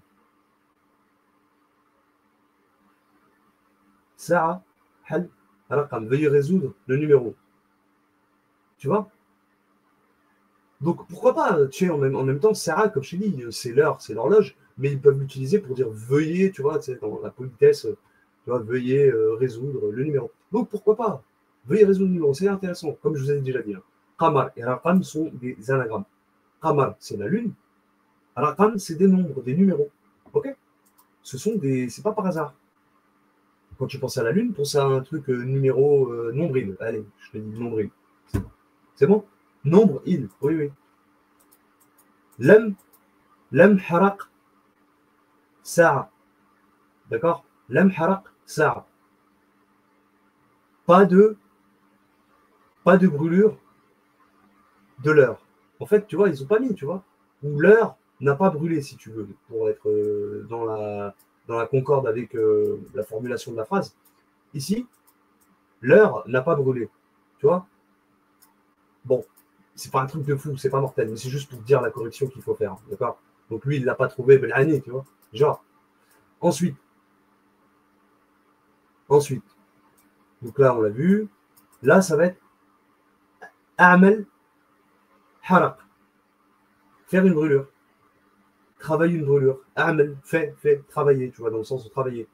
Sarah, hal, raqam. Veuillez résoudre le numéro. Tu vois? Donc, pourquoi pas, tu sais, en même temps, Sarah, comme je t'ai dit, c'est l'heure, c'est l'horloge, mais ils peuvent l'utiliser pour dire veuillez, tu vois, tu sais, dans la politesse, tu vois, veuillez résoudre le numéro. Donc, pourquoi pas? Veuillez résoudre le numéro, c'est intéressant, comme je vous ai déjà dit. Là. Qamar et Raqam sont des anagrammes. Qamar, c'est la lune. Raqam, c'est des nombres, des numéros. Ok? C'est pas par hasard. Quand tu penses à la lune, pense à un truc numéro nombril. Allez, je te dis nombril. C'est bon? Nombre, il. Oui, oui. Lem, lem haraq, sa'a. D'accord? Lem haraq, sa'a. Pas de, pas de brûlure de l'heure. En fait, tu vois, ils ont pas mis, tu vois. Ou l'heure n'a pas brûlé, si tu veux, pour être dans la concorde avec la formulation de la phrase. Ici, l'heure n'a pas brûlé. Tu vois? Bon, c'est pas un truc de fou, c'est pas mortel, mais c'est juste pour dire la correction qu'il faut faire. D'accord? Donc lui, il l'a pas trouvé Belhani, tu vois? Genre. Ensuite, ensuite. Donc là, on l'a vu. Là, ça va être A'mal haraq. Faire une brûlure. Travailler une brûlure. A'mal, fait, travailler, tu vois, dans le sens de travailler.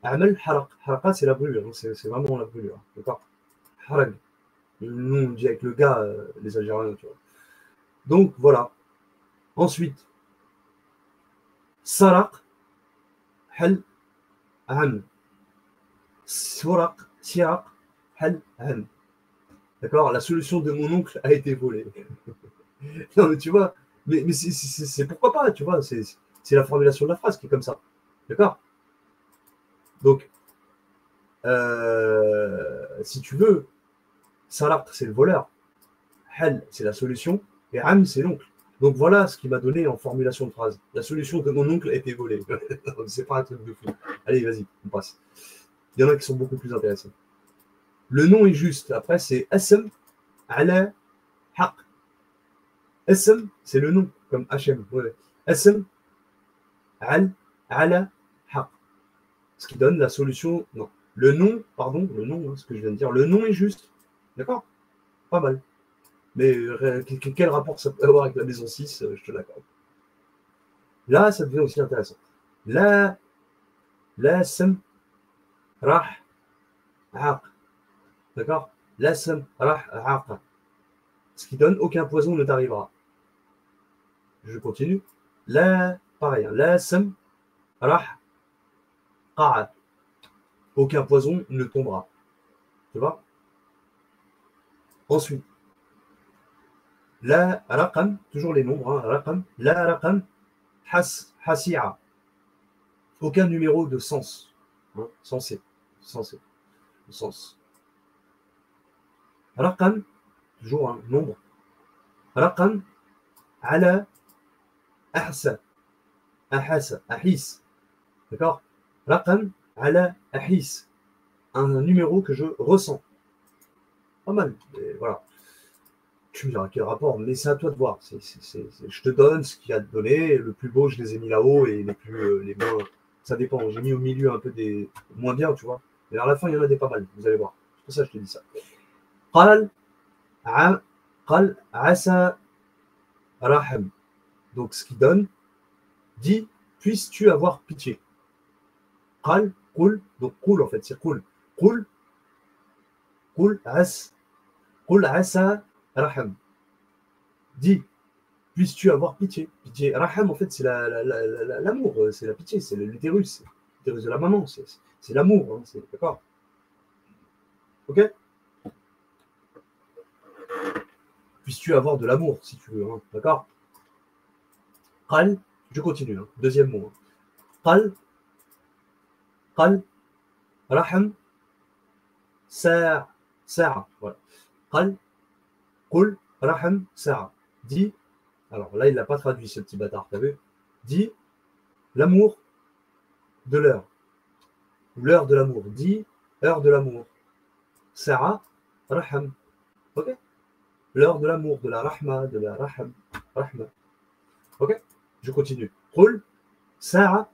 A'mal haraq. Haraqa, c'est la brûlure, hein, c'est vraiment la brûlure. D'accord? Haraq. Nous, on dit avec le gars, les Algériens, tu vois. Donc, voilà. Ensuite, saraq, hal, am. Suraq, siraq, hal, am. D'accord? La solution de mon oncle a été volée. Non, mais tu vois, mais c'est pourquoi pas, tu vois, c'est la formulation de la phrase qui est comme ça. D'accord? Donc, si tu veux, Salah, c'est le voleur, Hal, c'est la solution, et Am, c'est l'oncle. Donc voilà ce qui m'a donné en formulation de phrase. La solution de mon oncle a été volée. C'est pas un truc de fou. Allez, vas-y, on passe. Il y en a qui sont beaucoup plus intéressants. Le nom est juste. Après, c'est Asm, Ala, Haq. Asm, c'est le nom, comme Hachem. Ouais. Asm, Al, Ala, Haq. Ce qui donne la solution. Non. Le nom, pardon, le nom, hein, ce que je viens de dire, le nom est juste. D'accord? Pas mal. Mais quel rapport ça peut avoir avec la maison 6, je te l'accorde. Là, ça devient aussi intéressant. Là, la sem, rah, aq. D'accord? La sem, rah, aq. Ce qui donne aucun poison ne t'arrivera. Je continue. Là, pareil. Hein. La sem, rah, qa'a. Aucun poison ne tombera. Tu vois? Ensuite, la raqam, toujours les nombres, hein, raqam, la raqam, hasi'a. Aucun numéro de sens. Hein, sensé. Sensé. Sens. Raqam, toujours un nombre. Raqam, ala, ahsa. Ahasa, ahis. D'accord? Raqam, ala, ahis. Un numéro que je ressens. Pas mal. Et voilà. Tu me diras quel rapport, mais c'est à toi de voir. Je te donne ce qu'il y a de donné. Le plus beau, je les ai mis là-haut et les moins. Ça dépend. J'ai mis au milieu un peu des moins bien, tu vois. Mais à la fin, il y en a des pas mal. Vous allez voir. C'est pour ça que je te dis ça. Qal, qal, asa, raham. Donc, ce qui donne, dit, puisses-tu avoir pitié. Qal, qul, donc qul en fait, c'est qul. Qul, qul, as, qul, asa, raham. Dis, Puisses-tu avoir pitié. Pitié. Raham, en fait, c'est l'amour, c'est la pitié, c'est l'utérus de la maman, c'est l'amour, hein, d'accord. Ok. Puisses-tu avoir de l'amour, si tu veux, hein, d'accord. Qal, je continue, hein, deuxième mot. Qal, qal, raham, sa'a, voilà. Qal, qul, raham, sa'a. Dis, alors là, il n'a pas traduit ce petit bâtard, t'as vu. Dis, l'amour de l'heure, ou l'heure de l'amour. Dis, heure de l'amour. Sa'a, raham. Ok. L'heure de l'amour, de la rahma, de la raham. Rahma. Ok. Je continue. Qul, sa'a,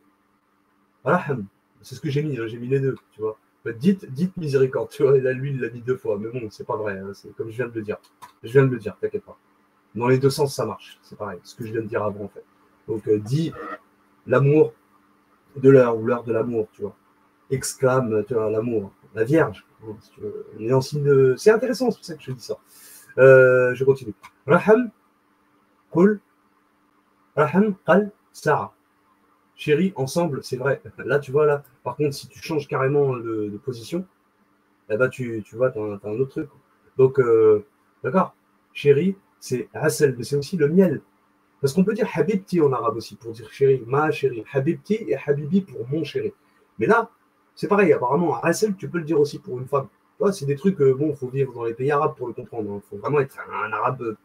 raham. C'est ce que j'ai mis, hein, j'ai mis les deux, tu vois. Dites miséricorde, tu vois. Et là, lui, il l'a dit deux fois, mais bon, c'est pas vrai, hein, c'est comme je viens de le dire. Je viens de le dire, t'inquiète pas. Dans les deux sens, ça marche, c'est pareil, ce que je viens de dire avant, en fait. Donc, dis l'amour de l'heure, ou l'heure de l'amour, tu vois. Exclame, tu vois, l'amour, la Vierge. Si tu veux. On est en signe de... C'est intéressant, c'est pour ça que je dis ça. Je continue. Raham, Qul, Raham, Qal, Sa'a. Chérie, ensemble, c'est vrai. Là, tu vois, là, par contre, si tu changes carrément de position, eh ben, tu vois, tu as un autre truc. Donc, d'accord. Chérie, c'est Hassel, mais c'est aussi le miel. Parce qu'on peut dire Habibti en arabe aussi, pour dire chérie, ma chérie. Habibti et Habibi pour mon chéri. Mais là, c'est pareil, apparemment, Hassel, tu peux le dire aussi pour une femme. Tu vois, c'est des trucs, bon, il faut vivre dans les pays arabes pour le comprendre. Il faut vraiment être un arabe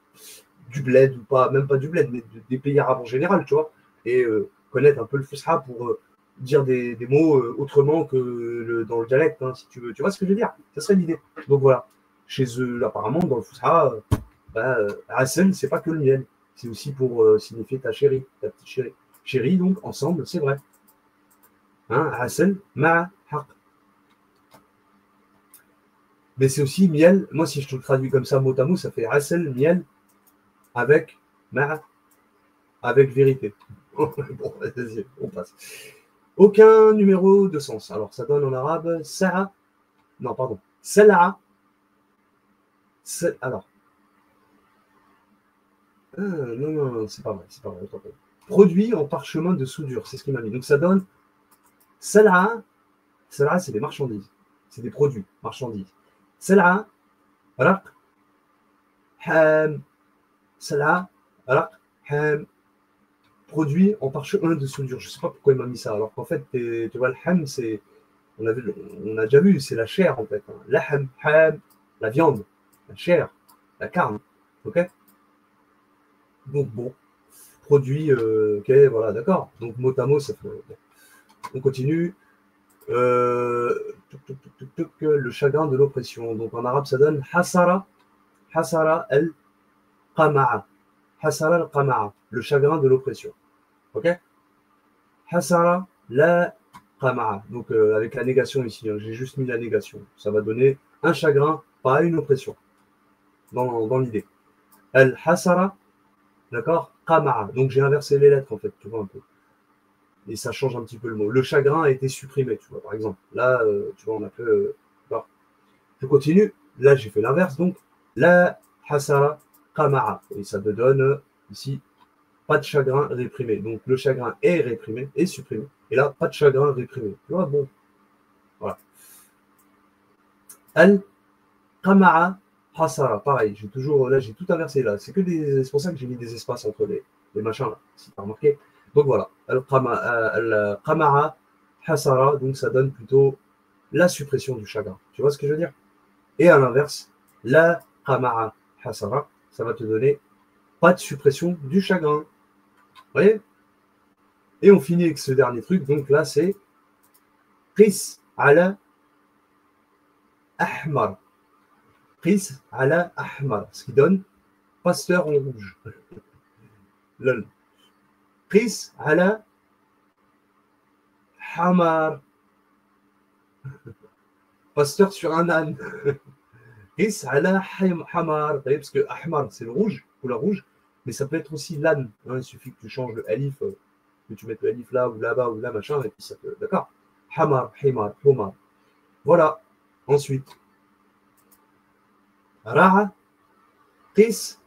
du bled ou pas, même pas du bled, mais des pays arabes en général, tu vois, et connaître un peu le fusha pour dire des mots autrement que dans le dialecte, hein, si tu veux. Tu vois ce que je veux dire? Ça serait l'idée. Donc voilà, chez eux, apparemment, dans le fusha, Hassel, c'est pas que le miel, c'est aussi pour signifier ta chérie, ta petite chérie. Chérie, donc, ensemble, c'est vrai. Hein, Hassel, ma haq. Mais c'est aussi miel. Moi, si je te le traduis comme ça, mot à mot, ça fait Hassel, miel, avec ma, avec vérité. Bon, vas-y, on passe. Aucun numéro de sens. Alors, ça donne en arabe Sa'a. Non, pardon. Sala'a. Alors. Non, non, non, c'est pas vrai. C'est pas vrai. Produit en parchemin de soudure. C'est ce qu'il m'a mis. Donc, ça donne Sala'a. Sala'a, c'est des marchandises. C'est des produits, marchandises. Sala'a. Raq. Ham. Sala'a. Raq. Ham. Produit en parchemin de soudure. Je ne sais pas pourquoi il m'a mis ça. Alors qu'en fait, tu vois, le ham, c'est. On a déjà vu, c'est la chair en fait. Lahm, ham, la viande, la chair, la carne. Ok. Donc bon, produit, ok, voilà, d'accord. Donc mot à mot, ça fait. On continue. Le chagrin de l'oppression. Donc en arabe, ça donne hasara, hasara el qama'a. Hasara el qama'a. Le chagrin de l'oppression. Ok. Hasara la qama'a. Donc avec la négation ici, hein, j'ai juste mis la négation. Ça va donner un chagrin, pas une oppression. Dans l'idée. Al-hasara, d'accord, qama'a. Donc j'ai inversé les lettres en fait, tu vois un peu. Et ça change un petit peu le mot. Le chagrin a été supprimé, tu vois, par exemple. Là, tu vois, on a fait. Je continue. Là, j'ai fait l'inverse. Donc, la hasara qama'a. Et ça te donne ici pas de chagrin réprimé. Donc le chagrin est réprimé, est supprimé. Et là, pas de chagrin réprimé. Tu vois, bon. Voilà. Al-qama'a hasara. Pareil, j'ai toujours. Là, j'ai tout inversé là. C'est pour ça que j'ai mis des espaces entre les machins là, si tu as remarqué. Donc voilà. Al-qama'a hasara. Donc ça donne plutôt la suppression du chagrin. Tu vois ce que je veux dire? Et à l'inverse, la qama'a hasara, ça va te donner pas de suppression du chagrin. Vous voyez? Et on finit avec ce dernier truc. Donc là, c'est qis ala ahmar. Qis ala ahmar. Ce qui donne pasteur en rouge. Lol. Qis ala hamar. Pasteur sur un âne. Qis ala hamar. Parce que ahmar, c'est le rouge, couleur rouge. Mais ça peut être aussi l'âne. Hein, il suffit que tu changes le alif, que tu mettes le alif là ou là-bas ou là, machin, et puis ça peut. D'accord? Hamar, himar, homar. Voilà. Ensuite, ra'a, qis,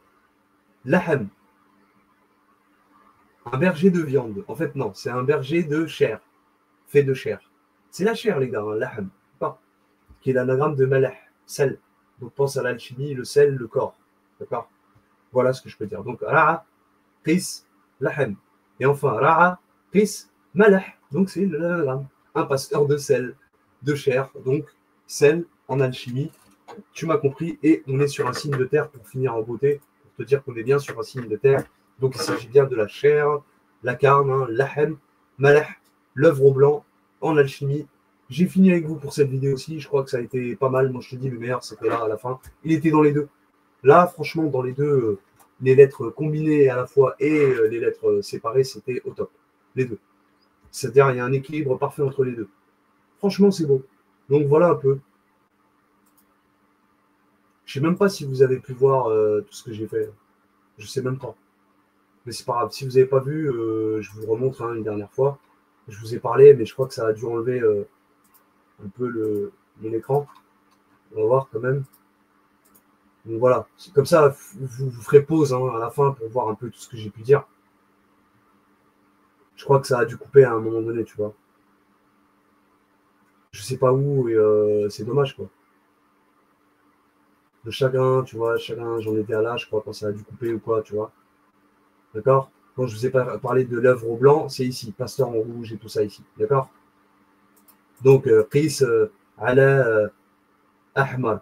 lahm. Un berger de viande. En fait, non, c'est un berger de chair. Fait de chair. C'est la chair, les gars, hein, lahm, d'accord, qui est l'anagramme de malah, sel. Donc pense à l'alchimie, le sel, le corps. D'accord. Voilà ce que je peux dire. Donc, ra'a, qis, lahm. Et enfin, ra'a, qis, malah. Donc c'est l'anagramme. Un pasteur de sel, de chair. Donc, sel en alchimie. Tu m'as compris. Et on est sur un signe de terre pour finir en beauté, pour te dire qu'on est bien sur un signe de terre. Donc, il s'agit bien de la chair, la carne, hein, lahem, malah, l'œuvre au blanc en alchimie. J'ai fini avec vous pour cette vidéo aussi. Je crois que ça a été pas mal. Moi, je te dis, le meilleur, c'était là à la fin. Il était dans les deux. Là, franchement, dans les deux, les lettres combinées à la fois et les lettres séparées, c'était au top. Les deux. C'est-à-dire, il y a un équilibre parfait entre les deux. Franchement, c'est beau. Donc, voilà un peu. Je ne sais même pas si vous avez pu voir tout ce que j'ai fait. Je ne sais même pas. Mais c'est pas grave. Si vous n'avez pas vu, je vous remontre hein, une dernière fois. Je vous ai parlé, mais je crois que ça a dû enlever un peu mon écran. On va voir quand même. Donc voilà, comme ça, vous ferez pause hein, à la fin pour voir un peu tout ce que j'ai pu dire. Je crois que ça a dû couper à un moment donné, tu vois. Je sais pas où, et c'est dommage, quoi. Le chagrin, tu vois, chagrin, j'en étais à là, je crois, quand ça a dû couper ou quoi, tu vois. D'accord. Quand je vous ai parlé de l'œuvre au blanc, c'est ici, pasteur en rouge et tout ça ici. D'accord. Donc, qis ala ahmar,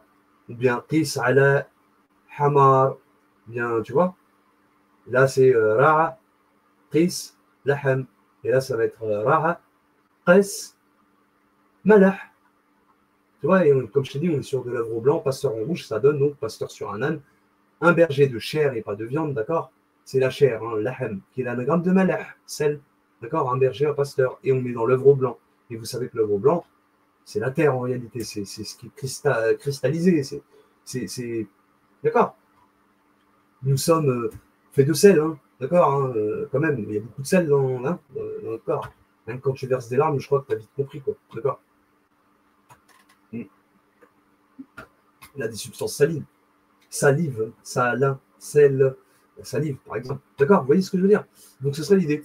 ou bien qis ala hamar, bien, tu vois. Là, c'est ra'a, qis, lahm. Et là, ça va être ra'a, qis, malah. Tu vois, et comme je t'ai dit, on est sur de l'œuvre au blanc, pasteur en rouge, ça donne donc pasteur sur un âne, un berger de chair et pas de viande, d'accord. C'est la chair, hein, l'ahem, qui est l'anagramme de malah, sel, d'accord, un berger, un pasteur, et on est dans l'œuvre au blanc. Et vous savez que l'œuvre au blanc, c'est la terre en réalité, c'est ce qui est cristallisé, c'est, d'accord. Nous sommes faits de sel, hein, d'accord, hein, quand même, il y a beaucoup de sel dans notre corps. Même quand tu verses des larmes, je crois que tu as vite compris, quoi, d'accord. Il a des substances salines. Salive, salin, sel, salive, par exemple. D'accord, vous voyez ce que je veux dire. Donc ce serait l'idée.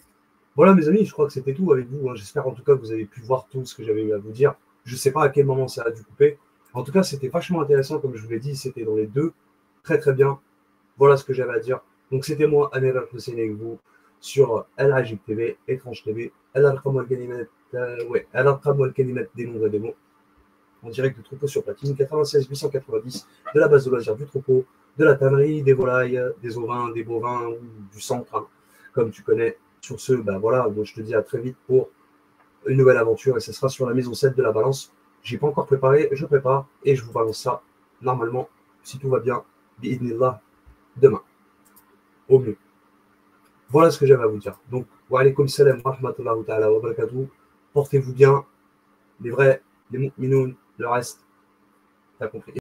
Voilà mes amis, je crois que c'était tout avec vous. Hein. J'espère en tout cas que vous avez pu voir tout ce que j'avais à vous dire. Je ne sais pas à quel moment ça a dû couper. En tout cas, c'était vachement intéressant, comme je vous l'ai dit, c'était dans les deux. Très très bien. Voilà ce que j'avais à dire. Donc c'était moi, Amir Al-Hussein avec vous sur El Hajib TV, Étrange TV, El Arqam Al-Kalimat, des noms et des mots, en direct du troupeau sur platine, 96 890, de la base de loisirs du troupeau, de la tannerie, des volailles, des ovins, des bovins, ou du centre, hein, comme tu connais. Sur ce, ben voilà, donc je te dis à très vite pour une nouvelle aventure, et ce sera sur la maison 7 de la balance. Je n'ai pas encore préparé, je prépare, et je vous balance ça, normalement, si tout va bien, bi'idnillah, demain, au mieux. Voilà ce que j'avais à vous dire. Donc, wa alaykoum salam wa rahmatullahi ta'ala wa barakatuh. Portez-vous bien, les vrais, les mu'minoun, le reste, t'as compris.